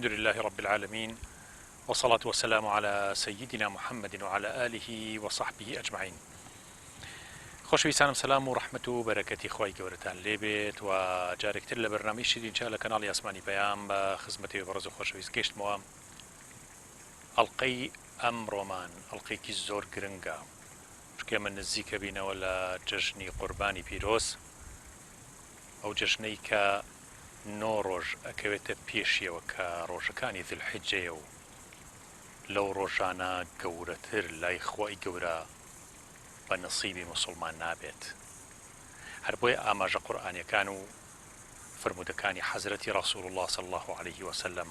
الحمد لله رب العالمين، والصلاة والسلام على سيدنا محمد وعلى آله وصحبه أجمعين. خۆشەویستانم سلام و ڕەحمەت و بەرەکەتی خۆی گەورەتان لێبێت و جارێکتر لە بەرنامەی شیرینچا لە کەناڵی ئاسمانی پەیام بە خزمەتی بەڕێز و خۆشەویست گەیشتمەوە. ئەڵقەی ئەمڕۆمان ئەڵقەیەکی زۆر گرنگە، چونکە ئێمە نزیکە بینەوە لە جەژنی قوربانی پیرۆز، ئەو جەژنەی کە 9 ڕۆژ ئەکەوێتە پێشیەوە کە ڕۆژەکانی ذولحیجەیە و لەو ڕۆژانە گەورەتر لای خۆی گەورە بە نەسیبی موسڵمان نابێت. هەر بۆیە ئاماژە قورئانیەکان و فرمودەکانی حەزرەتی ڕەسوول الله صلی الله عليه وسلم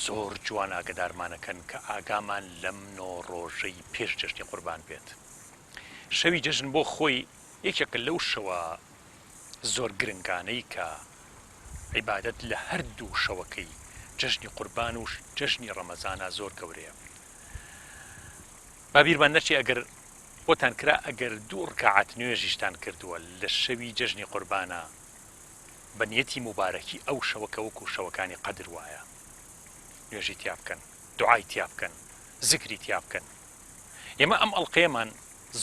زۆر جوان ئاگدارمانەکەن کە ئاگامان لەم 9 ڕۆژەی پێش جەژنی قوربان بێت. شەوی جەژن بۆ خۆی یەکێکە لەو شەوە زۆر گرنگانەی کە عیبادەت لە هەردوو شەوەکەی جەژنی قوربان و جەژنی ڕەمەزانە زۆر گەورەیە. بابیرمان نەچێ ئەگەر بۆتان کرا ئەگەر 2 ڕکعات نوێژیشتان کردووە لە شەوی جەژنی قوربانە بە نیەتی مبارەکی ئەو شەوەکە وەکو شەوەکانی قەدر وایە، نوێژی تیا بکەن، دوعای تیا بکەن، زیکری تیا بکەن. ئێمە ئەم ئەڵقەیەمان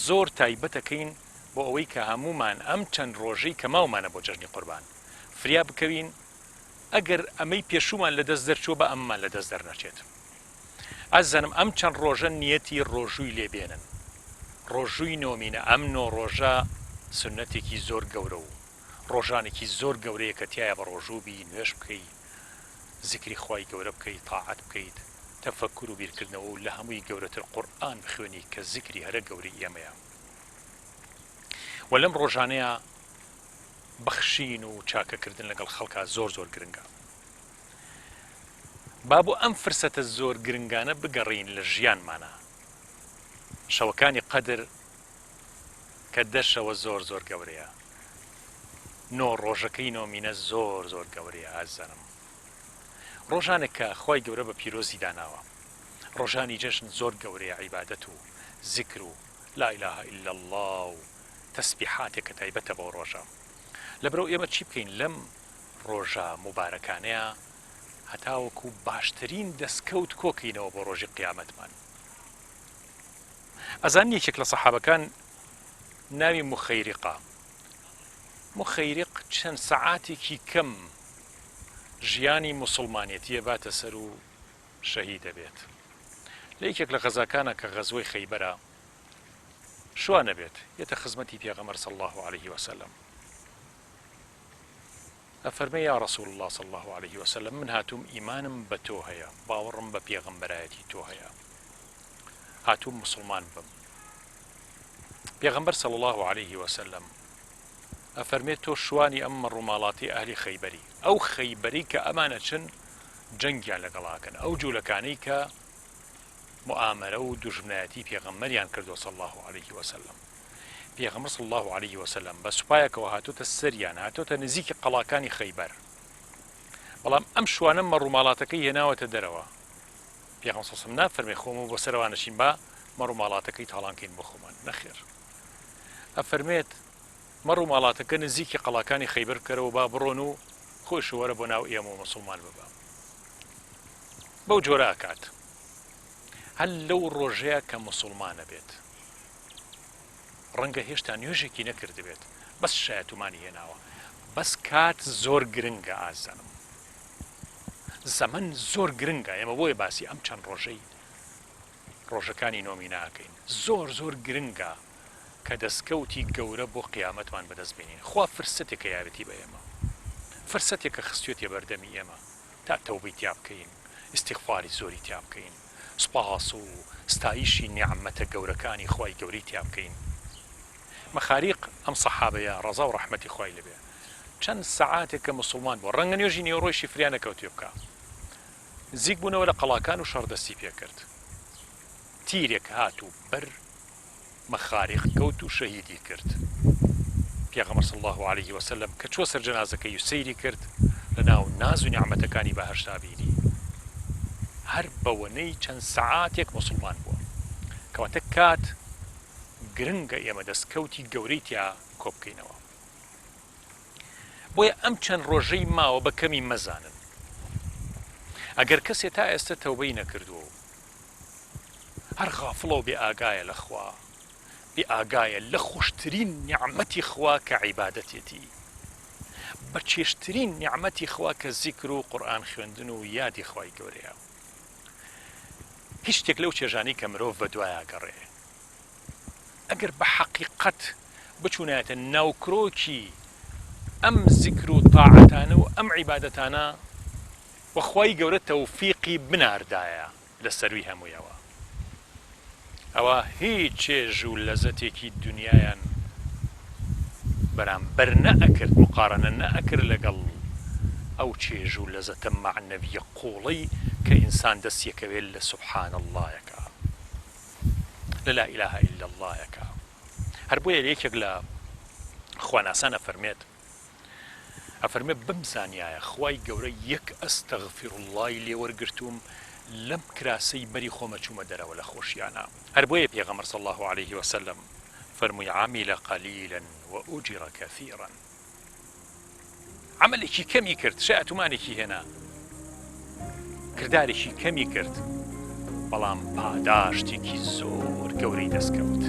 زۆر تایبەتەکەین بۆ ئەوەی کە هەمومان ئەم چەند ڕۆژەی کە ماومانە بۆ جەژنی قوربان فریا بکەوین ئەگەر ئەمەی پێشومان لە دەست دەرچووە بە ئەممان لە دەست دەرنەچێت. ئازانم ئەم چەند ڕۆژە نیەتی ڕۆژووی لێبێنن، ڕۆژووی نۆمینە. ئەم 9 ڕۆژە سنەتێکی زۆر گەورە و ڕۆژانێکی زۆر گەورەیە کە تایە بە ڕۆژووبی نوێش بکەیت، زیکری خوای گەورە بکەیت، تاعەت بکەیت، تەفەکر و بیرکردنەوە و لە هەمووی گەورەتر قورئان بخوێنی کە زیکری هەرە گەورەی ئێمەیە. و لەم ڕۆژانەیە بەخشین و چاکەکردن لەگەڵ خەڵکا زۆر زۆر گرنگە. با بۆ ئەم فرسەتە زۆر گرنگانە بگەڕین لە ژیانمانە. شەوەکانی قەدر کە 10 شەوە زۆر زۆر گەورەیە، 9 ڕۆژەکەی نۆمینە زۆر زۆر گەورەیە. ئازانم ڕۆژانێک کە خوای گەورە بە پیرۆزی داناوە، ڕۆژانی جەژن زۆر گەورەیە، عیبادەت و زیکر و لا ئیلاهە ئیلا الله و تەسبیحاتێک کە تایبەتە بۆ ڕۆژە. لەبەرەوە ئێمە چی بکەین لەم ڕۆژە مبارەکانەیە هەتاوەکو باشترین دەستکەوت کۆکەینەوە بۆ ڕۆژی قیامەتمان. ئەزان یەکێک لە سەحابەکان ناوی مخەیرقە. مخەیرق چەند سەعاتێکی کەم ژیانی موسڵمانێتیە باتە سەر و شەهید دەبێت. لە یەکێک لە غەزاکانە کە غەزوەی خەیبەرە شوانە بێت، یەتە خزمەتی پێغەمبەر صلی الله عليه وسلم. ئەفەرمێ یا ڕەسوول الله صلی الله عليه وسلم، من هاتووم ئیمانم بە تۆ هەیە، باوەڕم بە پێغەمبەرایەتی تۆ هەیە، هاتووم مسلمان بم. پێغەمبەر صلی الله عليه وسلم ئەفەرمێت تۆ شوانی ئەم ڕووماڵاتی ئەهلی خەیبەری، ئەو خەیبەری کە ئەمانە چن جەنگیان لەگەڵاکەن، ئەو جوولەکانەی کە مؤامرە و دوژمنایەتی پێغەمبەریان کردو صلی الله عليه وسلم. پێغەمبەر صلی الله عليه وسلم بە سوپایەکەوە هاتوتە سەریان، هاتوتە نزیکی قەڵاکانی خەیبەر، بەڵام ئەم شوانە مەڕووماڵاتەکەی هێناوەتە دەرەوە. پێغەمبەر صلی الله عليه وسلم نافەرمێ خۆم بۆ سەرەوە نەشین با مەڕووماڵاتەکەی تاڵانکەین بۆ خۆمان، نەخێر. ئەفەرمێت مەڕووماڵاتەکە نزیکی قەڵاکانی خەیبەر بکەرەوە، با بڕۆن و خۆش وەرە بۆ ناو ئێمە و مسڵمان ببە. بەو جۆرە ئاکات. هەل لەو ڕۆژەیە کە مسڵمانە بێت، ڕەنگە هێشتا نوێژێکی نەکرد بێت، بەس شایەتومانی هێناوە، بەس کات زۆر گرنگە. ئازانم زەمن زۆر گرنگە. ئێمە بۆیە باسی ئەم چەند ڕۆژەی ڕۆژەکانی نۆمیناکەین. زۆر زۆر گرنگە کە دەستکەوتی گەورە بۆ قیامەتمان بەدەست بێنین. خوا فرسەتێکە یارەتی بە ئێمە، فرسەتێکە خستوێتە بەردەمی ئێمە تا تەوبەی تیا بکەین، ئیستیغفاری زۆری تیا بکەین، سوپاس و ستایشی نیعمەتە گەورەکانی خوای گەوری تیا بکەین. مەخاریق ئەم سەحابەیە ڕەزا و ڕەحمەتی خوای لەبێ چەند سەعاتێک کە مسڵمان بووە، ڕەنگە نوێژی نێوڕۆیشی فریان نەکەوتوێ بکە، زیک بوونەوە لە قەڵاکان و شەڕدەستی پێ کرد. تیرێک هات و بەر مەخاریق کەوت و شەهیدی کرد. پێغەمبەر صلی الله عليه وسلم کە چوە سەر جەنازەکەی و سەیری کرد، لە ناو ناز و نیعمەتەکانی بەهەشتا بینی. هەر بەوەنەی چەند سەعاتێک مسڵمان بووە، کەواتە کات گرنگە ئێمە دەستکەوتی گەورەی تیا کۆ بکەینەوە. بۆیە ئەم چەند ڕۆژەی ماوە بە کەمی مەزانن. ئەگەر کەسێ تا ئێستا تەوبەی نەکردووە هەر غافڵە و بێ ئاگایە لە خوا بێ ئاگایە لە خۆشترین نیعمەتی خوا کە عیبادەتێتی بە چێشترین نیعمەتی خوا کە زیکر و قورئان خوێندن و یادی خوای گەورەیە هیچ شتێک لەو چێژانی کە مرۆڤ بە دوایە گەڕێ ئەگەر بە حەقیقەت بچوونایەتە ناوکرۆکی ئەم زیکر و تاعەتانە و ئەم عیبادەتانە وەخوای گەورە تەوفیقی بناردایە لە سەروی هەموویەوە ئەوە هیچ چێژ و لەزەتێکی دنیایان بەرامبەر نەئەکرد مقارنە نەئەکرد لەگەڵ ئەو چێژ و لەزەتە معنەویە قوڵەی کە ئینسان دەستیەکەوێت لە سوبحان اللهەکە لە لا ئیلاهە ئیلا اللهەکە هەر بۆیە یەکێک لە خواناسان ئەفەرمێ بمزانایە خوای گەورە یەک ئەستەغفر اللهی لێوەرگرتوم لەم کراسەی بەری خۆمە چوومە دەرەوە لە خۆشیانە هەر بۆیە پێغەمبەر صلی الله عليه وسلم فەرمووی عمل قليلا وأجر كثيرا عملێکی کەمی کرد شایەتومانێکی هێنا کردارێکی کەمی کرد بەڵام پاداشتێکی زۆر گەورەی دەستکەوت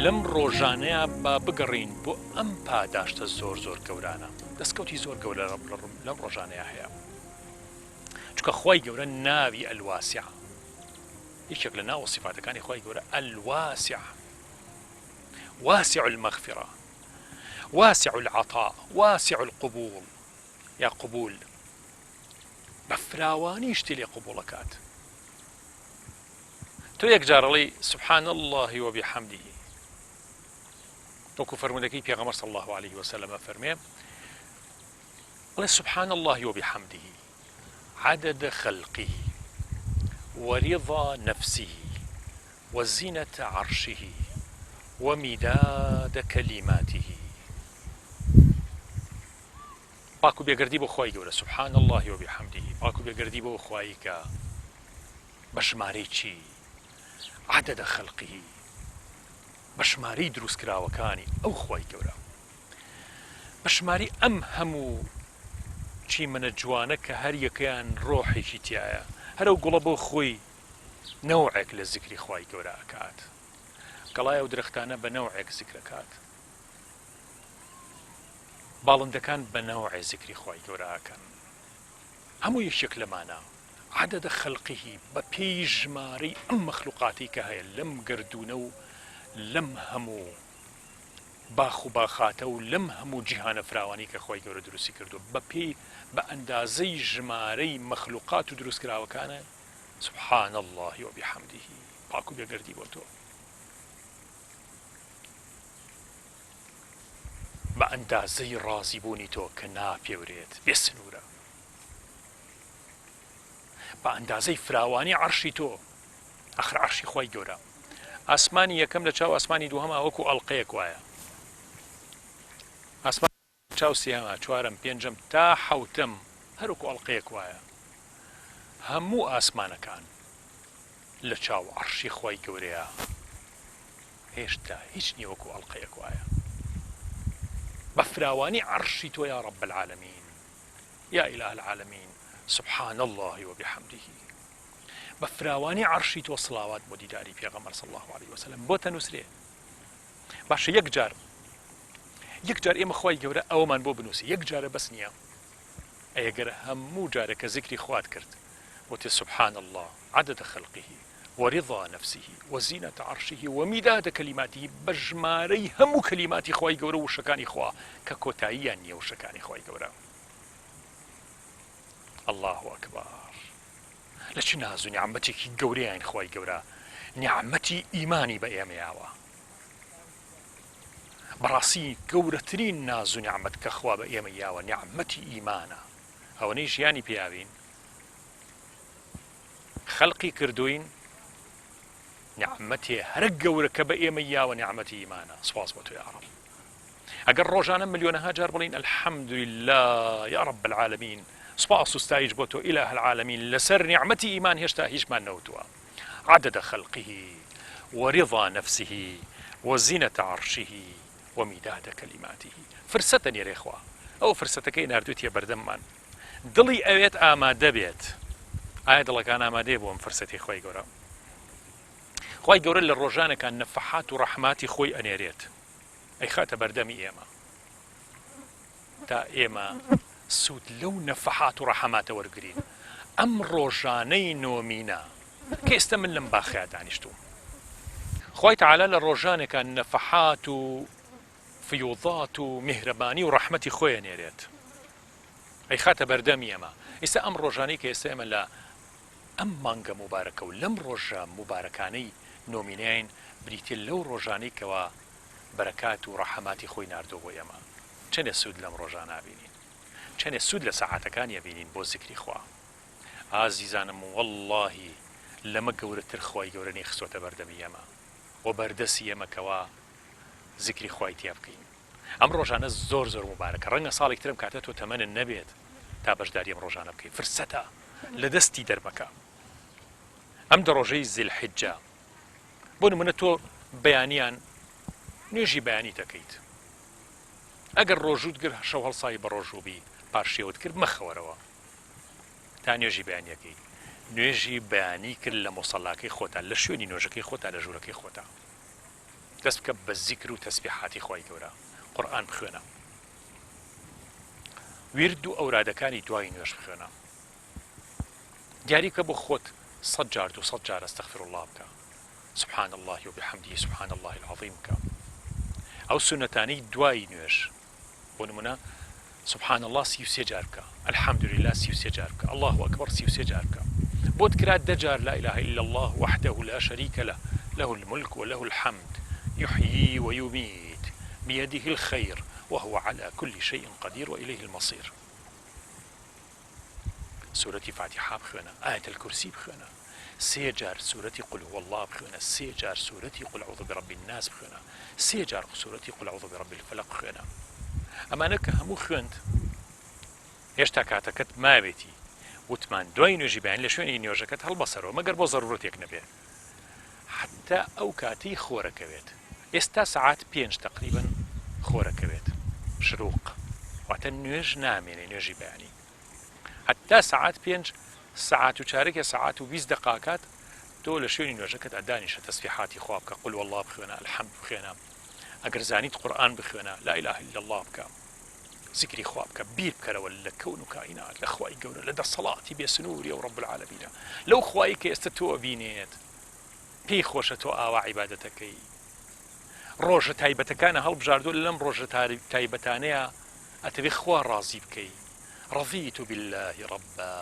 لەم ڕۆژانەیە با بگەڕین بۆ ئەم پاداشتە زۆر زۆر گەورانە دەستکەوتی زۆر گەورە لەم ڕۆژانەیە هەیە چونکە خوای گەورە ناوی ئەلواسع یەکێک لە ناو سیفاتەکانی خوای گەورە ئەلواسع واسع المەغفرە واسع العطاء واسع القبول یا قبول بە فراوانی شتی لێ قبوڵەکات تۆ یەکجارەڵی سبحان الله وبحمده وەکو فەرمودەکەی پێغەمبەر صلی الله عليه وسلم فەرمێ بڵێ سبحان الله وبحمده عدد خلقه ورضا نفسه وزينة عرشه ومداد كلماته پاک و بێگردی بۆ خوای گەورە سبحان الله وبحمده پاک و بێگردی بۆ خوایی کە بە ژمارەی چی عدد خلقه بە ژمارەی دروستکراوەکانی ئەو خوای گەورە بە ژماری ئەم هەموو چیمەنە جوانە کە هەر یەکەیان ڕۆحێکی تایە هەرەو گوڵە بۆ خۆی نەوعێک لە زیکری خوای گەورە ئەکات گەڵای ئەو درەختانە بە نەوعێک زیکرەکات باڵندەکان بە نەوعێ زیکری خوای گەورە ئەکەن هەموو یەکێک لەمانە عدد خەلقیه بە پێی ژمارەی ئەم مەخلوقاتی کە هەیە لەم گردونە و لەم هەموو باخ و باخاتە و لەم هەموو جیهانە فراوانی کە خوای گەورە دروستی کردو بە پێی بە ئەندازەی ژمارەی مەخلوقات و دروستکراوەکانە سبحان الله وبحمده پاک و بێگردی بۆ تۆ بە ئەندازەی ڕازی بوونی تۆ کە ناپێورێت بێ سنوورە بە ئەندازەی فراوانی عەرشی تۆ ئەخر عەرشی خوای گەورە ئاسمانی یەکەم لە چاو ئاسمانی دووهەما وەکو ئەڵقەیەک وایە ئاسمان چاو سێهەمە چوارەم پێنجەم تا حەوتەم هەروەکو ئەڵقەیەک وایە هەموو ئاسمانەکان لە چاو عەرشی خوای گەورەیە هێشتا هیچ نییە وەکو ئەڵقەیەک وایە بە فراوانی عەرشی تۆ یا رب العالمین یا ئیلاه العالمین سبحان الله وبحمده بە فراوانی عەرشی تۆ سڵاوات بۆ دیداری پێغەمبەر صلی الله عليه وسلم بۆ تەنووسرێ باشە یەک جار ئێمە خوای گەورە ئەوەمان بۆ بنووسی یەک جارە بەس نییە ئەگەر هەموو جارێکە زیکری خوات کرد وتێ سبحان الله عدد خلقه ورضا نفسه وزينة عرشه ومداد كلماته بژمارەی هەموو کەلیماتی خوای گەورە و وشەکانی خوا کە کۆتاییان نییە وشەکانی خوای گەورە الله أكبر لە چ ناز و نیعمەتێکی گەورەیان خوای گەورە نیعمەتی ئیمانی بە ئێمەیاوە بەڕاستی گەورەترین ناز و نیعمەت کە خوا بە ئێمە یاوە نیعمەتی ئیمانە ئەوەنەی ژیانی پێیاوین خەڵقی کردوین نعمەتێ هەرە گەورە کە بە ئێمە یاوە نعمەتی ئیمانە سوپاس بۆ تۆ یا ڕەب ئەگەر ڕۆژانە ملیۆنەها جار بڵین الحەمدولله یا رب العالمین سوپاس و ستایش بۆ تۆ ئیلاهە العالمین لەسەر نعمەتی ئیمان هێشتا هیچمان نەوتووە عدد خلقه ورضا نفسه وزينة عرشه ومداد كلماته فرسەتە نێرێ خوا ئەو فرسەتەکەی ناردوویە بەردەممان دڵی ئەوێت ئامادە بێت ئایا دڵەکان ئامادەیە بۆ ئەم فرسەتی خۆی گەورە خۆی گەورە لە ڕۆژانەکان نەفەحات و ڕەحماتی خۆی ئەنێرێت ئەی خاتە بەردەمی ئێمە تا ئێمە سوود لەو نەفەحات و ڕەحماتە وەرگرین ئەم ڕۆژانەی نۆمینە کە ئێستا من لەم باخیا دانیشتوم خۆی تەعالا لە ڕۆژانێکان نەفەحات و فیوضات و میهرەبانی و ڕەحمەتی خۆی ئەنێرێت ئەی خاتە بەردەمی ئێمە ئێستا ئەم ڕۆژانەی کە ئێستا ئێمە لە ئەم مانگە مبارەکە و لەم ڕۆژە مبارەکانەی نۆمینەین بریتێ لەو ڕۆژانەی کەوا بەرەکات و ڕەحەماتی خۆی ناردۆ بۆ ئێمە چەندێ سوود لەم ڕۆژانە بینین چەندێ سوود لە سەعاتەکانی بینین بۆ زیکری خوا ئازیزانم وەڵڵاهی لەمە گەورەتر خۆی گەورە نەیخستۆتە بەردەمی ئێمە و بەردەسی ئێمەکەوە زیکری خوای تیا بکەین ئەم ڕۆژانە زۆر زۆر مبارەکە ڕەنگە ساڵێک ترم کاتە تۆ تەمەنت نەبێت تا بەشداری ئەم ڕۆژانە بکەین فرسەتە لە دەستی دەربەکە ئەم دە ڕۆژەی زیلحیجە بۆ نمونە تۆ بەیانیان نوێژی بەیانی دەکەیت ئەگەر ڕۆژوت گر شەو هەڵسایی بە ڕۆژوبی پاشێوت کرد مەخەوەرەوە تا نوێژی بەیانیەکەی نوێژی بەیانی کرد لە مۆسەڵاکەی خۆتا لە شوێنی نوێژەکەی خۆتا لە ژوورەکەی خۆتا دەست بکە بە زیکر و تەسبیحاتی خۆی گەورە قورئان بخوێنە ویرد و ئەورادەکانی دوای نوێژ بخوێنە دیاریکە بۆ خۆت 100 جار 200 جار ئەستەغفر الله بکە سبحان الله وبحمده سبحان الله العظیم بکە ئەو سونەتانەی دوای نوێژ بۆ نمونە سبحان الله 33 جار بکە الحمدلله 33 جار بکە الله أكبر 33 جار بکە بۆت کرا 10 جار لا إله إلا الله وحده لا شريك له له الملك وله الحمد يحيي ويميت بيده الخير وهو على كل شيء قدير وإليه المصير سورة فاتحة بخونا آية الكرسي بخونا 3 جار سورة قل هو الله بخونا 3 جار سورة قل أعوذ برب الناس بخونا 3 جار سورة قل أعوذ برب الفلق بخونا أما نك همو خوند هێشتا کاتەکەت مابێتی وتمان دوای نوێژی بەیان لە شوێنی نوێژەکەت هەڵبەسەرەوە مەگەر بۆ ضرورەتێک نەبێ حتا ئەو کاتی خۆرەکەوێت ئێستا سەعات 5 تقریبا خۆرەکەوێت شروق واتە نوێژ نامێنێ نوێژی بەیانی حتا سەعات 5 سەعات و چارەکە سەعات و 20 دقاکات تۆ لە شوێنی نوێژەکەت ئەدانیشە تەسبیحاتی خوا بکە قل والله بخوێنە الحەمد بخوێنە ئەگەر زانیت قورئان بخوێنە لا إله إلا الله بکە زیکری خوا بکە بیر بکەرەوە لە کەون و کائینات لە خوای گەورە لە دەسەڵاتی بێسنووری و رب العالمینە لەو خوایی کە ئێستا تۆ بینێت پێی خۆشە تۆ ئاوا عیبادەتەکەی ڕۆژە تایبەتەکانە هەڵبژاردووە لەم ڕۆژە تایبەتانەیە ئەتەوێ خوا ڕازی بکەی رضيت بالله ربا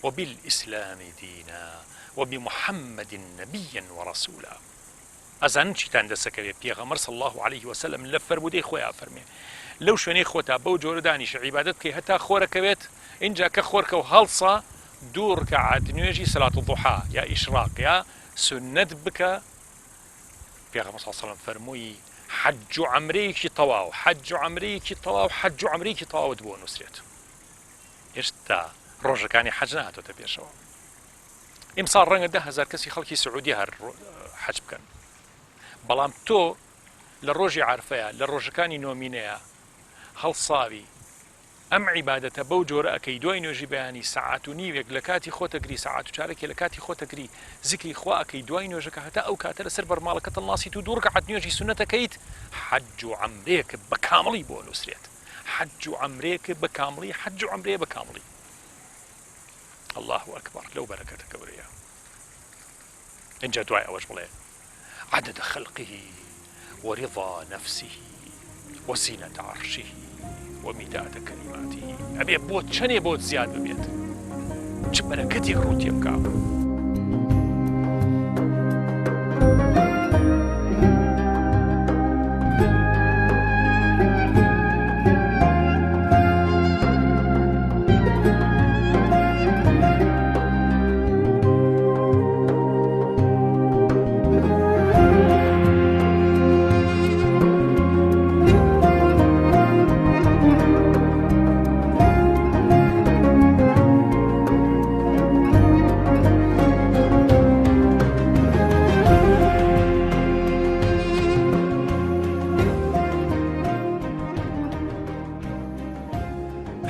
وبالإسلام دينا وبمحمد نبيا ورسولا ئەزانن چیتان دەسەکەوێت پێغەمبەر صلی الله عليه وسلم لە فەرمودەی خۆیان فەرمێ لەو شوێنەی خۆتا بەو جۆرە دانیشە عیبادەت بکەی هەتا خۆرەکەوێت اینجا کە خۆرکە و هەڵسا 2 ڕکعات نوێژی سەلات الضحا یا ئیشراق یا سنەت بکە پێغەمبەر صلی الله عليه وسلم فەرمووی حەج و عەمرەیەکی تەواو حەج و عەمرەیەکی تەواو حەج و عەمرەیەکی تەواوت بۆ نووسرێت هێشتا ڕۆژەکانی حەج نهاتۆتە پێشەوە ئیمساڵ ڕەنگە 10,000 کەسی خەڵکی سعودی هەر حەج بکەن بەڵام تۆ لە ڕۆژی عەرفەیە لە ڕۆژەکانی نۆمینەیە هەڵساوی ئەم عیبادەتە بەو جۆرە ئەەکەی دوای نوێژی بەیانی سەعات و نیوێک لە کاتی خۆتەگری سەعات و چارەکێ لە کاتی خۆتەگری زیکری خوا ئەەکەی دوای نوێژەکە هەتا ئەو کاتە لەسەر بەرماڵەکەت هەڵناسیت و 2 ڕکعات نوێژی سونەتەکەیت حەج و عەمرەیەک بە کامڵی بۆ نووسرێت حەج و عەمرەیەک بە کامڵی حەج و عەمرەیە بە کامڵی الله أكبر لو بەرەکەتە گەورەیە اینجا دوای ئەوەش بڵێ عدد خلقه ورضا نفسه وزينة عرشه ومداد كلماته أبي بوت شني بوت زياد ببيت جبنا كتير روتي بكام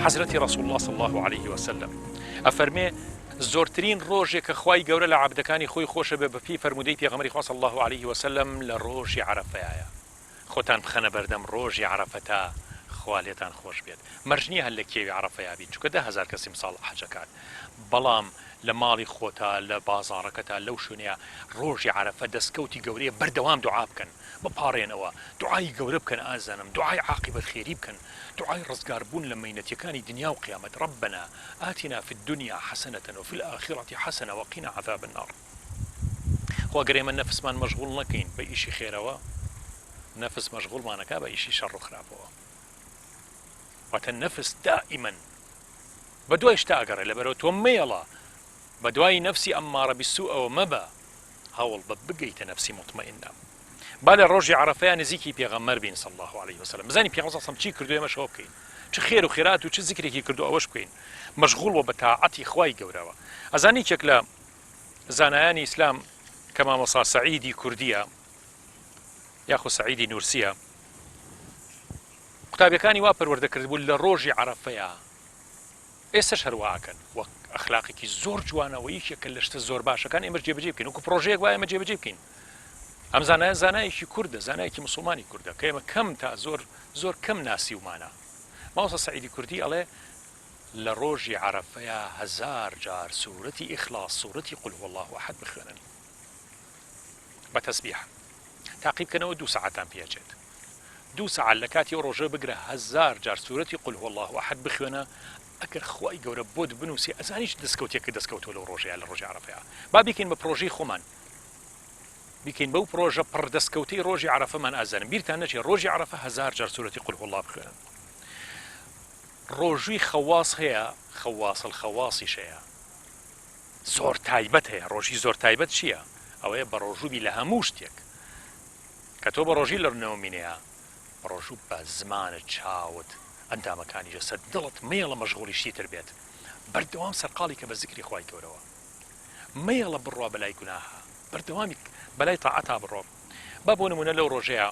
حەزرەتی ڕەسوڵ الله صلی الله عليه وسلم ئەفەرمێ زۆرترین ڕۆژێک کە خوای گەورە لە عەبدەکانی خۆی خۆشە بێ بەپی فەرمودەی پێغەمبەری خوا صلی الله عليه وسلم لە ڕۆژی عەرەفەیە خۆتان بخەنە بەردەم ڕۆژی عەرەفەتە خوا لێتان خۆش بێت مەرجنیە هەر لە کێوی عەرەفەیە بیت چونکە 10,000 کەسی مساڵ حەجەکات بەڵام لە ماڵی خۆتا لە بازاڕەکەتا لەو شوێنەیە ڕۆژی عەرەفە دەستکەوتی گەورەیە بەردەوام دوعا بکەن بپارێنەوە دوعای گەورە بکەن ئازانم دوعای عاقبەت خێری بکەن دوعای ڕزگاربوون لە مەینەتیەکانی دنیا و قیامەت ربنا آتنا في الدنيا حسنة وفي الآخرة حسنة وقنا عذاب النار خوا گەرێمە نەفسمان مەشغوڵ نەکەین بە ئیشی خێرەوە نەفس مەشغوڵمانەکە بە ئیشی شەڕ و خراپەوە واتە نەفس دائما بە دوای شتا ئەگەڕێ لەبەرەوە تۆ مێڵە بە دوای نەفسی ئەممارە بیسوءەوە مەبە هەوڵ بە بگەیتە نەفسی مطمئنە با لە ڕۆژی عەرەفەیە نزیکی پێغەمبەر بین صلی الله عليه وسلم بزانی پێغەمبەر صلی چی کردو ئێمە شەوە بکەین چ خێر و خێرات و چ زیکرێکی کردو ئەوەش بکەین مەشغوڵ بە تاعەتی خوای گەورەوە ئەزانی یەک لە زانایانی ئیسلام کە مامۆستا سەعیدی کوردیە یاخو سەعیدی نورسیە قوتابیەکانی وا پەروەردەکرد بوو لە ڕۆژی عەرەفەیە ئێستش هەروەهاکەن وەک ئەخلاقێکی زۆر جوانەوە یەکێکە لە شتە زۆر باشەکان ئێمە جێبەجێ بکەین وەکو پرۆژەیەک وایە ئێمە جێبەجێ بکەین ئەم زانایە زانایەکی کوردە زانایەکی موسڵمانی کوردە کە ئێمە کەم تا زۆر کەم ناسی ومانە مامۆستا سەعیدی کوردی ئەڵێ لە ڕۆژی عەرەفەیە 1000 جار سوورەتی ئیخلاص سوورەتی قل هو الله ئەحەد بخوێنن بە تەسبیح تاقیبکەنەوە 2 سەعاتان پێچێت 2 سەعات لە کاتی ئەو ڕۆژە بگرە 1000 جار سوورەتی قل هو الله ئەحەد بخوێنە ئەگەر خوای گەورە بۆت بنووسی ئەزانیش دەستکەوتێکە دەستکەوتەوە لەو ڕۆژەیە لە ڕۆژی عەرەفەیە با بیکەین بە پرۆژەی خۆمان بیکەین بەو پرۆژە پڕ دەستکەوتەی ڕۆژی عەرەفەمان ئازانم بیرتان نەچێت ڕۆژی عەرەفە 1000 جار سوورەتی قل هو الله بخوێنن ڕۆژووی خەواس هەیە خەواس الخەواسیش هەیە زۆر تایبەت هەیە ڕۆژی زۆر تایبەت چییە ئەوەیە بە ڕۆژووی لە هەموو شتێک کە تۆ بە ڕۆژی لە نێومینەیە ڕۆژوو بە زمانت چاوت ئەندامەکانی جەسەد دڵت مێڵە مەشغوڵیشتی تر بێت بەردەوام سەرقاڵی کە بە زیکری خوای گەورەوە مێڵە بڕوا بەلای گوناها بەردەوامی بەلای تاعەتا بڕۆ با بۆ نمونە لەو ڕۆژەیە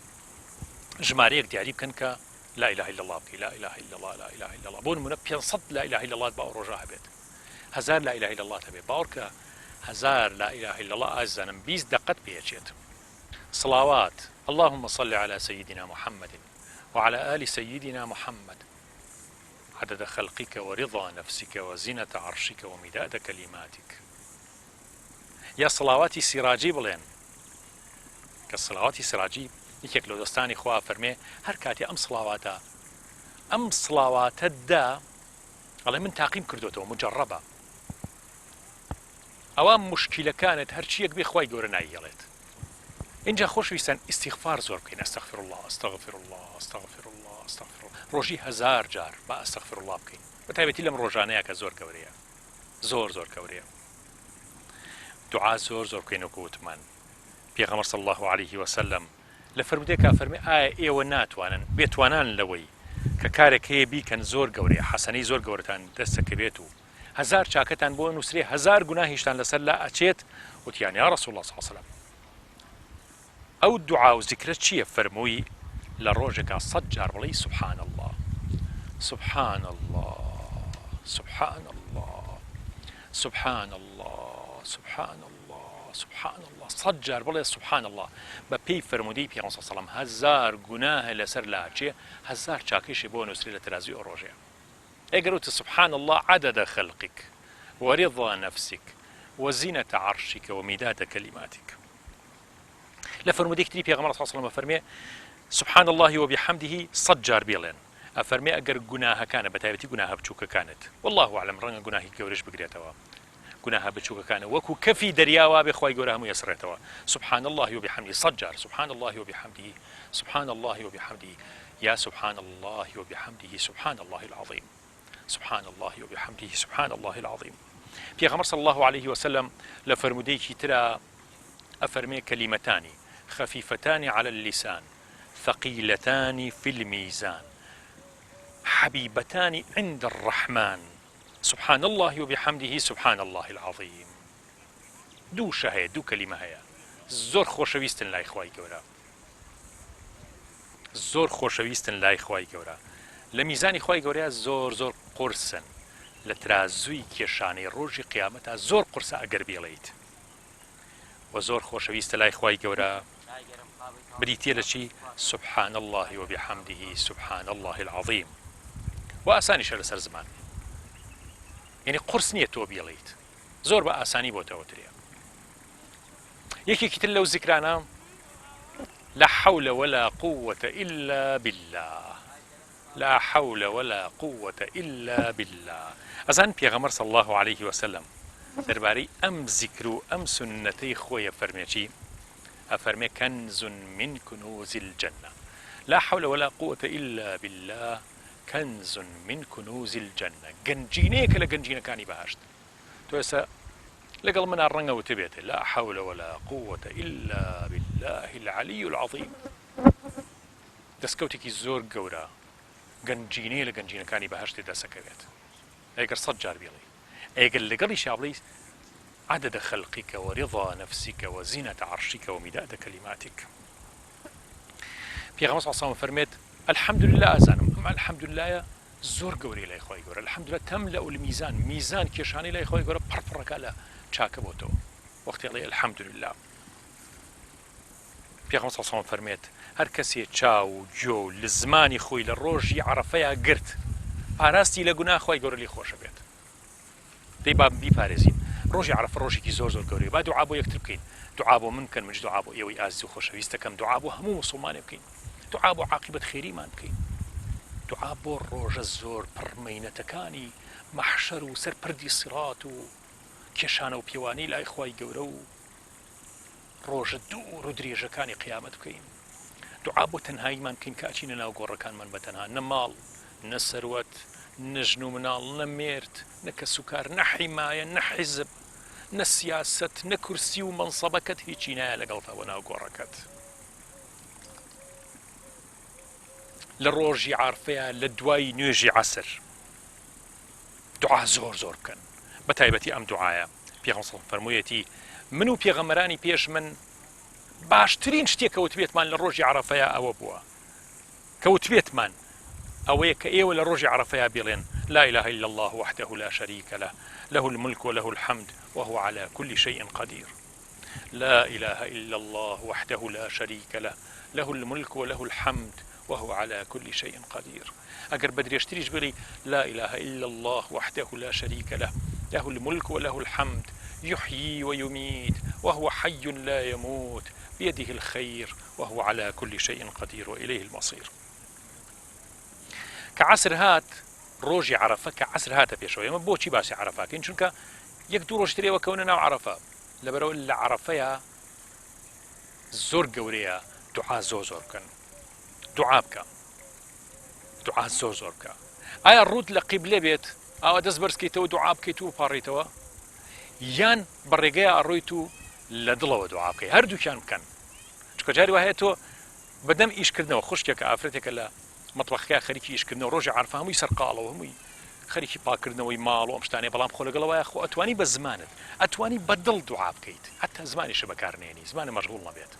ژمارەیەک دیاری بکەن کە لا إله إلا الله بكي لا إله إلا الله لا إله إلا الله بون من 500 لا إله إلا الله باور رجاء بيت 1000 لا إله إلا الله تبي باورك 1000 لا إله إلا الله أزنم 20 دقة بيجيت صلوات اللهم صل على سيدنا محمد وعلى آل سيدنا محمد عدد خلقك ورضا نفسك وزنة عرشك ومداد كلماتك يا صلواتي سراجي بلين كالصلوات سراجي یەکێک لە دۆستانی خوا فەرمێ هەر کاتی ئەم سڵاواتەدا ئەڵێ من تاقیم کردوتەوە مجەڕەبە ئەوە مشکیلەکانت هەرچیەک بێ خوای گەورە نایگەڵێت اینجا خۆشویستان ئیستیغفار زۆر بکەین ئەستەغفر الله ئەستەغفر الله ئەستەغفر الله ئەستەغفر الله ڕۆژی 1000 جار با ئەستەغفر الله بکەین بەتایبەتی لەم ڕۆژانەیە کە زۆر گەورەیە زۆر گەورەیە دوعا زۆر بکەین وەکو وتمان پێغەمبەر صلی الله عليه وسلم لە فەرمودەیەکا فەرمێ ئایا ئێوە ناتوانن بێتوانان لەوەی کە کارێک هەیە بیکەن زۆر گەورەیە حەسەنەی زۆر گەورەتان دەستەکە بێت و 1000 چاکەتان بۆ نووسرێ 1000 گوناهیشتان لەسەر لا ئەچێت وتیان یا ڕەسوڵ الله صلی الله عليه وسلم ئەو دوعا و زیکرە چییە فەرمووی لە ڕۆژێکا 100 جار بڵێ سبحان الله سبحان الله سبحان الله سبحان الله سبحان الله سبحان الله 100 جار بڵێ سبحان الله بە پێی فەرمودەی پێغەمبەر صلی الله عليه وسلم 1000 گوناه لەسەر لاچێ 1000 چاکیشی بۆ نووسری لە ترازی ئەو ڕۆژەیە ئەگەر وتە سبحان الله عدد خلقك ورضا نفسك وزنة عرشك ومداد كلماتك لە فەرمودەی تری پێغەمبەر صلی الله عليه وسلم فەرمێ سبحان الله وبحمده 100 جار بڵێن ئەفەرمێ ئەگەر گوناهەکانە بەتایبەتی گوناهە بچووکەکانت والله أعلم ڕەنگە گوناهی گەورەش بگرێتەوە گوناهە بچووکەکانە وەکو کەفی دەریاوە بێ خوای گەورە هەموو یەسڕێتەوە سبحان الله وبحمده 100 جار سبحان الله وبحمده سبحان الله وبحمده يا سبحان الله وبحمده سبحان الله العظيم سبحان الله وبحمده سبحان الله العظيم پێغەمبەر صلی الله عليه وسلم لە فەرمودەیەکی ترا ئەفەرمێ كلمتان خفيفتان على اللسان ثقيلتان في الميزان حبيبتان عند الرحمن سبحان الله وبحمده سبحان الله العظيم دوو شەهەیە دوو کەلیمە هەیە زۆر خۆشەویستن لای خوای گەورە زۆر خۆشەویستن لای خوای گەورە لە میزانی خوای گەورەیە زۆر قورسن لە ترازووی کێشانەی ڕۆژی قیامەتە زۆر قورسە ئەگەر بێڵیت و زۆر خۆشەویستە لای خوای گەورە بریتە لە چی سبحان الله وبحمده سبحان الله العظیم و ئاسانیشە لەسەر زمان یعنی قورس نییە تۆ بێڵیت زۆر بە ئاسانی بۆتەوە ترێ یەکێکی تر لەو زیکرانە لا حول ولا قوة إلا بالله لا حول ولا قوة إلا بالله أزان پیغمبر صلى الله عليه وسلم درباري أم ذكر أم سنتي خويا فرميشي أفرمي كنز من كنوز الجنة لا حول ولا قوة إلا بالله كنز من كنوز الجنة جنجينيك لجنجينا كاني بهاشت توسا لقل من الرنغة وتبيت لا حول ولا قوة إلا بالله العلي العظيم دسكوتك زور قورا گەنجینەی لە گەنجینەکانی بەهەشتی دەسەکەوێت ئەگەر 100 جار بێڵی ئەگەر لەگەڵی شابڵی عدد خلقك ورضا نفسك وزينة عرشك ومداد كلماتك پێغەمبەر صلی الله علیه و فەرمێت الحمد لله ئازانم ئەمە الحمد لله زۆر گەورەی لای خۆی گەورە الحمد لله تەملأ الميزان میزان کێشانەی لای خۆی گەورە پڕپڕەکە لە چاکە بۆتەوە وەختی ئەڵێ الحمد لله پێغەمبەر صلی الله علیه و فەرمێت هەر کەسێ چاو جۆ لە زمانی خۆی لە ڕۆژی عەرەفەیە گرت پاراستی لە گوناه خۆی گەورە لێ خۆشە بێت دەی با بیپارێزین ڕۆژی عەرەفە ڕۆژێکی زۆر زۆر گەورەیە با دوعا بۆ یەکتر بکەین دوعا بۆ من کەن منش دوعا بۆ ئێوەی ئازیز و خۆشەویستەکەم دوعا بۆ هەموو موسڵمانێ بکەین دوعا بۆ عاقبەت خێریمان بکەین دوعا بۆ ڕۆژە زۆر پڕمەینەتەکانی مەحشەر و سەرپردی سیڕات و کێشانە و پێوانەی لای خوای گەورە و ڕۆژە دوور و درێژەکانی قیامەت بکەین دوعا بۆ تەنهاییمان بکەین کە ئەچینە ناو گۆڕەکانمان بە تەنها نە ماڵ نە سەروەت نە ژن و مناڵ نە مێرد نە کەس و کار نە حیمایە نە حیزب نە سیاست نە کورسی و مەنسەبەکەت هیچی نایە لەگەڵتەوە ناو گۆڕەکەت لە ڕۆژی عارفەیە لە دوای نوێژی عەسر دوعا زۆر زۆر بکەن بە تایبەتی ئەم دوعایە پێغەمبەر فەرموویەتی من و پێغەمبەرانی پێش من باشترین شتێک کەوتبێتمان لە ڕۆژی عەرەفەیە ئەوە بووە کەوتبێتمان ئەوەیە کە ئێوە لە ڕۆژی عەرەفەیە بڵێن لا إله إلا الله وحده لا شريك له له الملك وله الحمد وهو على كل شيء قدير لا إله إلا الله وحده لا شريك له له الملك وله الحمد وهو على كل شيء قدير أقر بدريشتريش بلي لا إله إلا الله وحده لا شريك له له الملك وله الحمد يحيي ويميت وهو حي لا يموت بيده الخير وهو على كل شيء قدير وإليه المصير كعصر هات روجي عرفة كعصر هات بيشوي ما بوشي باسي عرفة كين شنك يقدر روج تري وكوننا عرفة لبرو إلا عرفة زور قوريا دعاء زور كان دعاء بك دعاء زور بك آية الرود لقبلة بيت أو دزبرس كيتو دعاء بكيتو باريتوا يان برجع أرويتو لدلوا دعاء بك هردو كان چکە جاری وایە تۆ بەدەم ئیشکردنەوە خوشکێکە ئافرەتێکە لە مەطبەخەکە خەریکی ئیشکردنەوە ڕۆژی عەرفە هەمووی سەرقاڵەوە هەمووی خەریکی پاکردنەوەی ماڵ و ئەم شتانەیە بەڵام خۆ لەگەڵەوەیە خۆ ئەتوانی بە زمانت ئەتوانی بەدڵ دوعا بکەیت حتا زمانیشە بەکارنێنی زمانە مەشغوڵ نەبێت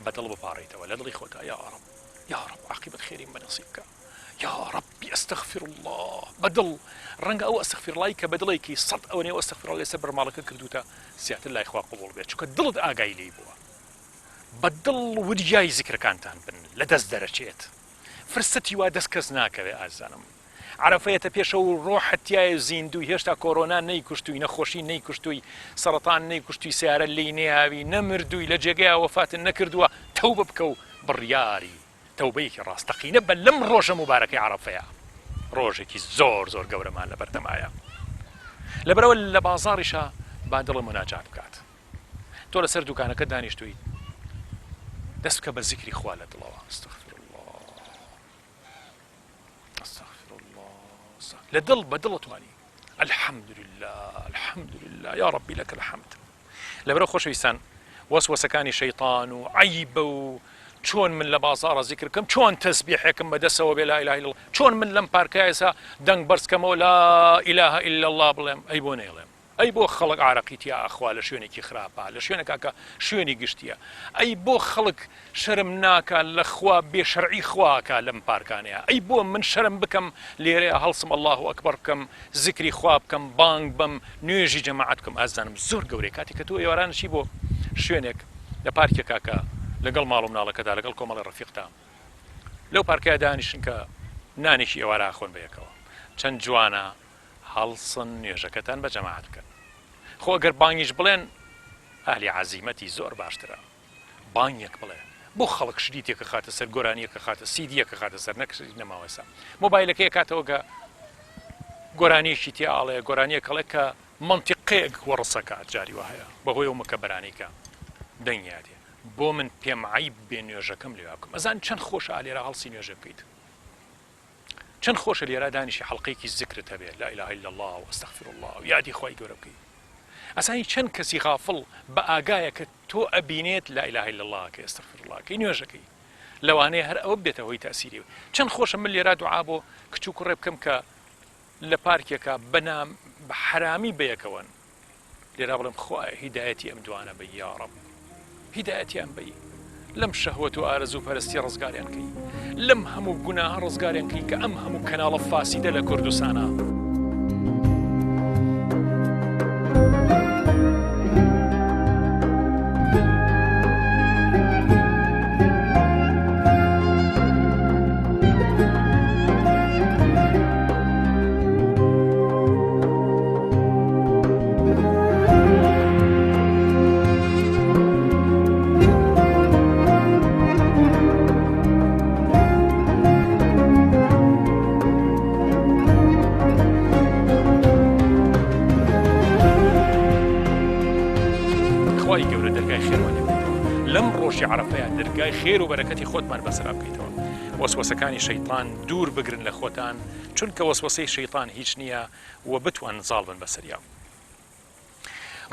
بەدڵ بپاڕیتەوە لە دڵی خۆتە یا رب عاقبەت خێریم بەنصیب بکە يا ربي استغفر الله بدل رنگ او استغفر الله كبدلي كي صد او ني استغفر الله سبر مالك كردوتا سيات الله اخوا قبول بيت شو دلد اگاي لي بو بدل ودياي ذكر كانتان بن لدز درجات فرستي وادس كزناك يا ازانم عرفيت بيشو روحت يا زيندو هشتا كورونا نيكشتوي نخوشي نيكشتوي سرطان نيكشتوي سياره اللي نيابي نمردو لجيا وفاه نكردوا توبه بكو برياري توبەیەکی ڕاستەقینە بە لەم ڕۆژە مبارەکەی عەرەفەیە ڕۆژێکی زۆر زۆر گەورەمان لە بەردەمایە لەبەرەوە لە بازاڕیشە با دڵی مناجات بکات تۆ لەسەر دوکانەکە دانیشتووی دەست بکە بە زیکری خوا لە دڵەوە ئەستەغفر الله ئەستەغفر الله لە دڵ بە دڵ توانی الحمد لله يا ربي لك الحمد لەبەرەوە خۆشەویستان وەسوەسەکانی شەیطان و عەیبە و چۆن من لە بازاڕە زیکر بکەم چۆن تەسبیحێکم بەدەستەوە بێ لا إله إلا الله چۆن من لەم پارکایەسا دەنگ بەرز بکەمەوە لا إله إلا الله بڵێم ئەی بۆ نەیڵێم ئەی بۆ خەڵک عراقیتیا ئەخوا لە شوێنێکی خراپە لە شوێنێکا کە شوێنی گشتیە ئەی بۆ خەڵک شەرم ناکە لە خوا بێشەرعی خواکە لەم پارکانەیە ئەی بۆ من شەرم بکەم لێرەیە هەڵسم الله ئەکبەر بکەم زیکری خوا بکەم بانگ بم نوێژی جەماعەت بکەم ئازانم زۆر گەورەی کاتێک کە تۆ ئێوارانشی بۆ شوێنێک لە پارکێکا کە لەگەڵ ماڵ و مناڵەکەدا لەگەڵ کۆمەڵی ڕەفیقتا لەو پارکەیە دانیشن کە نانێکی ئێوارە خۆن بەیەکەوە چەند جوانە هەڵسن نوێژەکەتان بە جەماعەت بکەن خۆ ئەگەر بانگیش بڵێن ئەهلی عەزیمەتی زۆر باشترە بانگێک بڵێ بۆ خەڵک شریتێکە خاتە سەر گۆرانیەکە خاتە سیدیەکە خاتە سەر نەکشی نەماوەسا مۆبایلەکەی کاتەوە کە گۆرانیەشی تێئاڵێ گۆرانیەکەڵێ کە منتیقەیەک وەڕسەکات جاری وهەیە بەهۆی ئەو مەکەبەرانەیکە دەنگیادێ بۆ من پێم عیب بێ نوێژەکەم لێوا بکەم ئەزان چەند خۆشە لێرە هەڵسی نوێژە بکەیت چەند خۆشە لێرە دانیشی حەڵقەیەکی زیکرت هەبێ لا إله إلا الله واستغفر الله و یادی خۆی گەورە بکەیت ئەسانی چەند کەسی غافڵ بە ئاگایە کە تۆ ئەبینێت لا إله إلا الله کە ئەستەغفر الله کەی نوێژەکەی لەوانەیە هەر ئەوە بێتە هۆی تەسیری چەند خۆشە من لێرە دوعا بۆ کچ و کوڕێ بکەم کە لە پارکێکە بەنام بە حرامی بەیەکەوەن لێرە بڵێم خوایە هیدایەتی ئەم دوانە بە یا ڕەب هیدایەتیان بەی لەم شەهوەت و ئارەزوو پەرستی ڕزگاریان کەی لەم هەموو گوناهە ڕزگاریان کەی کە ئەم هەموو کەناڵە فاسیدە لە کوردستانە لەم ڕۆژی عەرەفەیە دەرگای خێر و بەرەکەتی خۆتمان بەسەرا بکەیتەوە وەسوەسەکانی شەیطان دوور بگرن لە خۆتان چونکە وەسوەسەی شەیطان هیچ نییە و بتوان زاڵ بن بەسەریا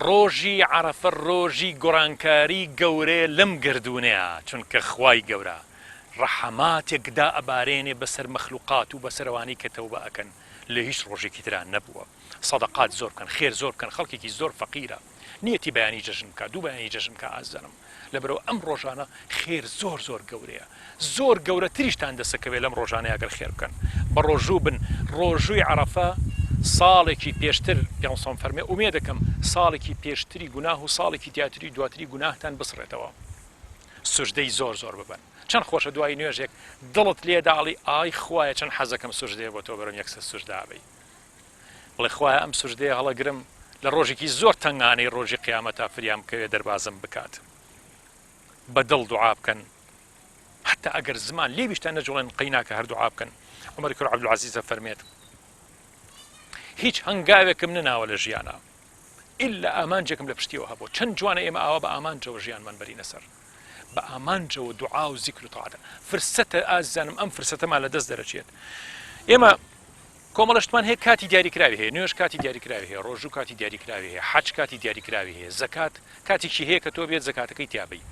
ڕۆژی عەرەفە ڕۆژی گۆڕانکاری گەورەیە لەم گردوونەیە چونکە خوای گەورە ڕەحەماتێکدا ئەبارێنێ بەسەر مەخلوقات و بەسەرەوانی کە تەوبە ئەکەن لە هیچ ڕۆژێکی تران نەبووە سەدەقات زۆر بکەن خێر زۆر بکەن خەڵکێکی زۆر فەقیرە نیەتی بەیانی جەژن بکە دوو بەیانی جەژن بکە ئازانم لەبەرەوە ئەم ڕۆژانە خێر زۆر زۆر گەورەیە زۆر گەورەتریشتان دەسەکەوێت لەم ڕۆژانەیە ئەگەر خێر بکەن بە ڕۆژوو بن ڕۆژووی عەرەفە ساڵێکی پێشتر پیانسۆم فەرمێ ئومێ دەکەم ساڵێکی پێشتری گوناه و ساڵێکی تیاتری دواتری گوناهتان بسڕێتەوە سوژدەی زۆر زۆر ببن چەند خۆشە دوای نوێژێک دڵت لێداڵی ئای خوایە چەند حەزەکەم سوژدەیە بۆ تۆ بەرەم یەکسەر سوژدابەی بڵێ خوایە ئەم سوژدەیە هەڵەگرم لە ڕۆژێکی زۆر تەنگانەی ڕۆژی قیامەتە فریام بکەوێ دەربازم بکات بە دڵ دوعا بکەن حتا ئەگەر زمان لێ بیشتان نەجوڵێن قەیناکە هەر دوعا بکەن عومەری کوڕ عەبدولعەزیزە فەرمێت هیچ هەنگاوێکم نەناوە لە ژیانە ئیلا ئامانجێکم لە پشتیەوە هەبوو چەند جوانە ئێمە ئاوا بە ئامانجەوە ژیانمان بەرینە سەر بە ئامانجەوە دوعا و زیکر و تاعاتە فرسەتە ئازانم ئەم فرسەتەمان لە دەست دەرەچێت ئێمە کۆمەڵەشتمان هەیە کاتی دیاریکراوی هەیە نوێژ کاتی دیاریکراوی هەیە ڕۆژوو کاتی دیاریکراوی هەیە حەج کاتی دیاریکراوی هەیە زەکات کاتێکی هەیە کە تۆ بێت زەکاتەکەی تیابەی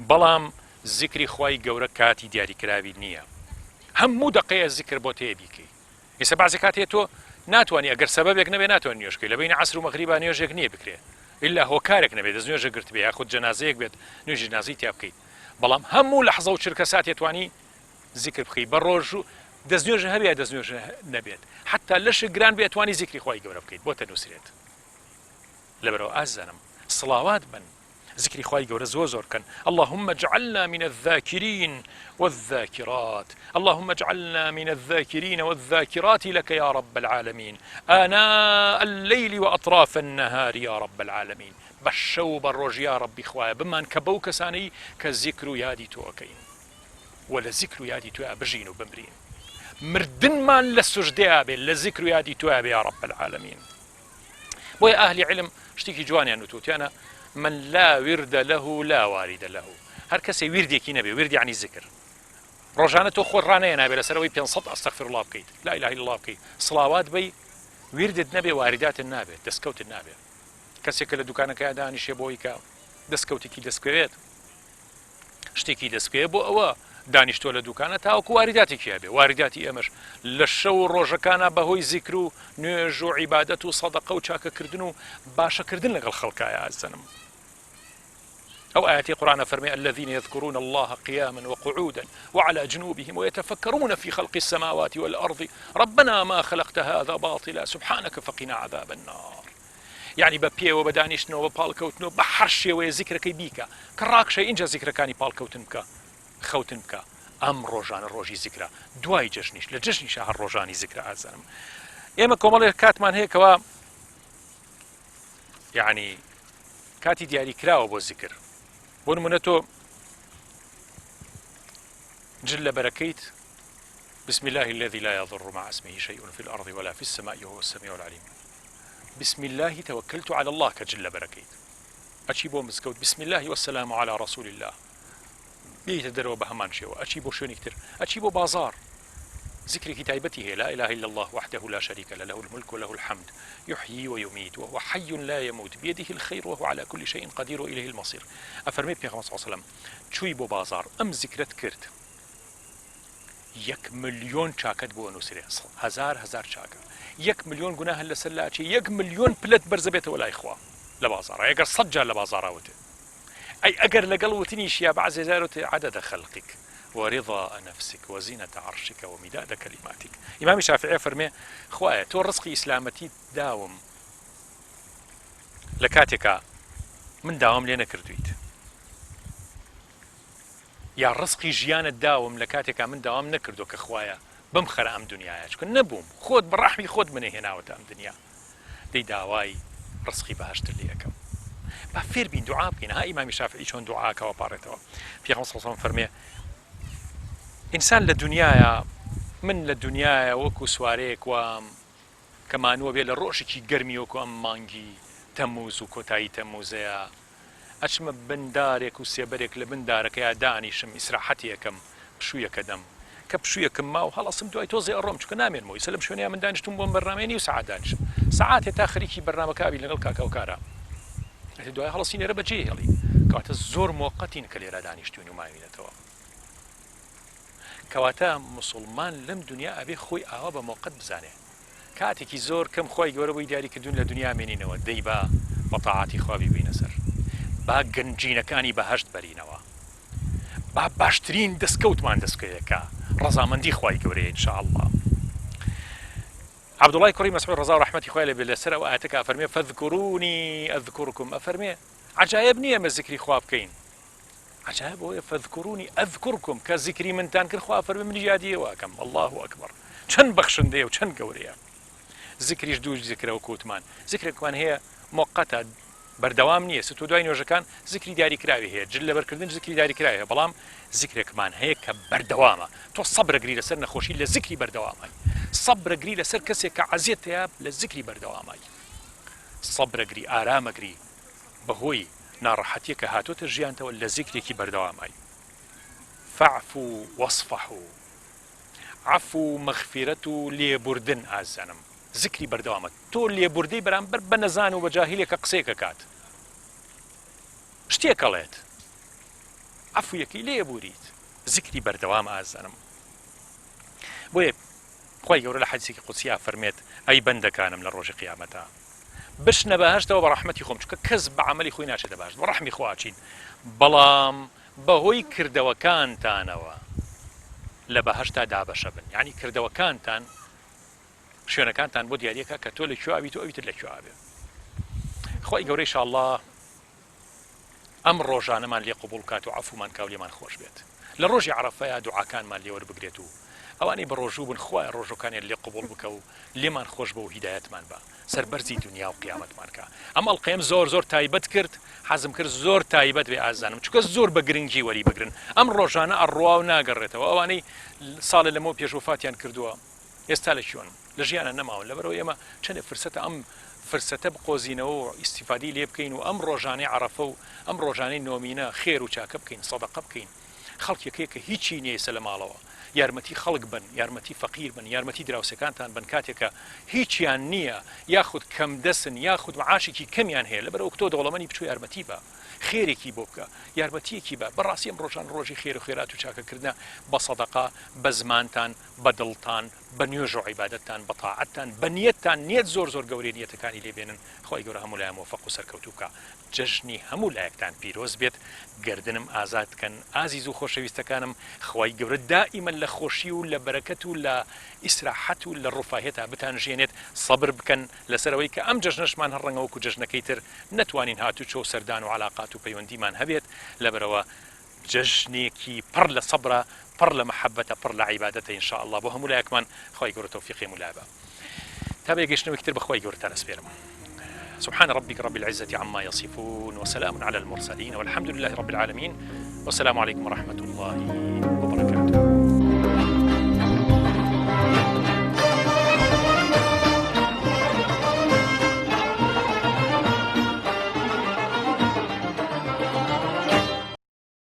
بەڵام زیکری خوای گەورە کاتی دیاریکراوی نییە هەموو دقەیە زیکر بۆ تێ بیکەی ئێستا بەعزێ کاتێ تۆ ناتوانانی ئەگەر سەبەبێک نەبێ ناتوانانی نوێژکەی لە بین عەسر و مەغریبا نوێژێک نییە بکرێ ئیلا هۆکارێک نەبێت دەست نوێژە گرت بێ یاخود جەنازەیەک بێت نوێژی جەنازەی تیا بکەیت بەڵام هەموو لەحزە و چرکە ساتێ توانی زیکر بخەی بە ڕۆژ و دەستنوێژە هەبێ دەستنوێژە نەبێت حتا لەش گران بێت توانی زیکری خوای گەورە بکەیت بۆ تەنووسرێت لەبەرەوە ئازانم سڵاوات بن ذكري خواي جورا زور كان اللهم اجعلنا من الذاكرين والذاكرات اللهم اجعلنا من الذاكرين والذاكرات لك يا رب العالمين آناء الليل وأطراف النهار يا رب العالمين بشو بالروج يا ربي خوايا بمان كبو كساني كذكر يادي توكين ولا ذكر يادي تو بجين وبمرين مردن مان للسجدة للذكر يادي تو يا رب العالمين ويا أهل علم اشتكي جواني أنه توتي أنا من لا ورد له لا وارد له هر كسي وردي كي نبي ورد يعني ذكر رجعنا تو خرانا نبي لسروي بينصت استغفر الله بكيت لا اله الا الله بكيت صلوات بي ورد النبي واردات النبي دسكوت النبي كسي كل دكانك اداني شي بويكا دسكوتي كي دسكويت شتي كي دسكوي بو او دانیشتۆ لە دوکانە تاوەکو واریداتێکی هەبێ واریداتی ئێمەش لە شەو ڕۆژەکانە بەهۆی زیکر و نوێژ و عیبادەت و سەدەقە و چاکەکردن و باشەکردن لەگەڵ خەڵکایە ئازەنم أو آيات القرآن فرمي الذين يذكرون الله قياما وقعودا وعلى جنوبهم ويتفكرون في خلق السماوات والأرض ربنا ما خلقت هذا باطلا سبحانك فقنا عذاب النار يعني ببيه وبدانشنو وبالكوتنو بحرشي وذكركي بيكا كراكشي إنجا ذكركاني بالكوتنبكا خوتنبكا أم روجان الروجي ذكرى دواي جشنيش لجشني شهر روجاني ذكرى أزانم إما كومالي كاتمان هيك و يعني كاتي دياري كراو بو ذكر ونمونتو جل بركيت بسم الله الذي لا يضر مع اسمه شيء في الأرض ولا في السماء وهو السميع العليم بسم الله توكلت على الله كجل بركيت أشيبو مسكوت بسم الله والسلام على رسول الله بيت درو بهمان شيء أشيبو شو نكتر أشيبو بازار ذكر كتابته لا إله إلا الله وحده لا شريك له له الملك وله الحمد يحيي ويميت وهو حي لا يموت بيده الخير وهو على كل شيء قدير وإليه المصير أفرمي بيغمبر صلى الله عليه وسلم شوي بو بازار أم ذكرت كرت 1 مليون چاکت بۆ نووسێ هزار چاکە 1 ملیۆن گوناه لەسەر لاچی 1 ملیۆن پلت بەرزە بێتەوە لای خوا لە بازاڕ ئەگەر 100 جار لە بازاڕاوتێ ئەی ئەگەر لەگەڵ وتنیش یا بعض زاروتێ عدد خلقك ورضاء نفسك وزينة عرشك ومداد كلماتك إمام الشافعي فرمي خواه تو رزقي إسلامتي داوم لكاتك من داوم لينا كردويت يا رزقي جيان الداوم لكاتك من داوم نكردو كخوايا بمخر أم دنيا كن نبوم خود بالرحمي خود من هنا وتأم دنيا دي داواي رزقي بهشت اللي أكم بفير بين دعاء بين ها إمام الشافعي شون دعاء كوابارته في خمس صلى فرمي إنسان للدنيا من للدنيا وكو سواريك و كمان وبيا للروشكي قرمي وكو أم مانجي تموز وكوتاي تموزيا أشم بندارك وسيبرك لبندارك يا دانيشم إسراحتي كم بشوية كدم كبشوية كم ما وخلاص مدوي توزي الروم شو كنامين مو يسلم شو من دانش تم برنامجي وساعات دانش ساعات تاخريكي برنامج كابي لنقل كوكارا الدواء خلاص يني ربجي يلي كانت الزور موقتين كليرا دانش توني ما يمينتوا كواتا مسلمان لم دنيا أبي خوي أوابا موقت بزانه كاتي زور كم خوي جوربي داري كدون لدنيا منين ودي با مطاعاتي خوابي بينسر با جنجينا كاني بهشت برينوا با باشترين دسكوت مان دسكيكا رضا من دي خوي جوري إن شاء الله عبد الله كريم مسعود رضا رحمتي خوي بالسر وآتك أفرمي فاذكروني أذكركم أفرمي عجائبني أما ذكري خواب كين عجائب هو فاذكروني أذكركم كذكري من تان كل خواب فرمي من جادية واكم الله أكبر شن بخشن دي وشن قوريا ذكريش دوج ذكره وكوتمان ذكر كمان هي مؤقتة بردوام نییە ستۆ دوای نوێژەکان ذکری دیاریکراوی هەیە جل لەبەرکردن ذکری دیاریکراوی هەیە بەڵام ذکرێکمان هەیە کە بەردەوامە تۆ سەبرەگری لەسەر نەخۆشی لە ذکری بەردەوامای سەبرەگری لەسەر کەسێک کە عەزیەت هەیە لە ذکری بەردەوامای سەبرەگری ئارامەگری بەهۆی ناڕەحەتیە کە هاتۆتە ژیانتەوە لە ذکرێکی بەردەوامای فاعفوا واصفحوا عفو مەغفیرەت و لێبوردن ئازانم ذکری بەردەوامە تۆ لێبوردەی بەرامبەر بە نەزان و بە جاهیلێکە قسەیەکە کات شتێکەڵێت عەفویەکەی لێبوریت ذکری بەردەوام ئازانم بۆیە خۆی گەورە لە حەدیثێکی قودسیە فەرمێت ئەی بەندەکانم لە ڕۆژی قیامەتە بشنە بەهەشتەوە بە ڕەحمەتی خۆم چونکە کەس بە عەمەلی خۆی ناچێتە بەهەشت بە ڕەحمی خوا ئاچین بەڵام بەهۆی کردەوەکانتانەوە لە بەهەشتا دابەشە بن یعنی کردەوەکانتان شوێنەکانتان بۆ دیارەکە کە تۆ لەکوێ ئاویت و ئەویتر لەکوێ ئاوێ خۆی گەورەی ئینشاءالله ئەم ڕۆژانەمان لێ قبوڵ کات و عەفومان کا و لێمان خۆش بێت لە ڕۆژی عەرەفەیە دوعاکانمان لێ وەربگرێت و ئەوانەی بە ڕۆژوو بن خوایە ڕۆژەکانیان لێ قبوڵ بکە و لێمان خۆش بە و هیدایەتمان بە سەربەرزی دنیا و قیامەتمان کە ئەم ئەڵقەیەم زۆر تایبەت کرد حەزم کرد زۆر تایبەت بێ ئازانم چونکە زۆر بە گرنگی وەری بگرن ئەم ڕۆژانە ئەڕوا و ناگەڕێتەوە ئەوانەی ساڵە لەمەوە پێشوفاتیان کردووە ئێستا لە شوێن لە ژیانە نەماون لەبەرەوە ئێمە چەندێک فرسەتە ئەم فرسەتە بقۆزینەوە و ئیستیفادی لێ بکەین و ئەم ڕۆژانەی عەرەفە و ئەم ڕۆژانەی نۆمینە خێر و چاکە بکەین سەدەقە بکەین خەڵکێکەیە کە هیچی نییە لە ماڵەوە یارمەتی خەڵک بن، یارمەتی فەقیر بن، یارمەتی دراوسەکانتان بن کاتێکە هیچیان نییە یاخود کەم دەسن یاخود معاشێکی کەمیان هەیە لەبەرەوە کتۆ دەوڵەمەنی بچوو یارمەتی بە خێرێکی بۆ بکە یارمەتیەکی بە بەڕاستی ئەم ڕۆژان ڕۆژی خێر و خێرات و چاکەکردە بە سەدەقا بە زمانتان بە دڵتان بە نوێژ و عیبادەتتان بە تاعەتتان بە نیەتتان نیەت زۆر گەورەی نیەتەکانی لێبێنن خۆی گەورە هەموو لای مۆفەق و سەرکەوتوو بکە جەژنی هەموو لایەکتان پیرۆز بێت گردنم ئازادکەن ئازیز و خۆشەویستەکانم خۆی گەورە دائیمەن لە خۆشی و لە بەرەکەت و لە ئیسراحەت و لە ڕووفاهێتا بتانژێنێت سەبر بکەن لەسەرەوەی کە ئەم جەژنەشمان هەڕەنگەوەکو جەژنەکەی تر نەتوانین هاتوچۆ سەردان و علاقات و پەیوەندیمان هەبێت لەبەرەوە جەژنێکی پڕ لە سەبرە پڕ لە مەحەبەتە پڕ لە عیبادەتە ئینشاء الله بۆ هەموو لایەکمان خۆی گەورە تەوفیقی مولابە تا بێگەشتنەوەی تر بەخۆی گەورەتان ئەسپێرم سبحان ربك رب العزة عما يصفون وسلام على المرسلين والحمد لله رب العالمين والسلام عليكم ورحمة الله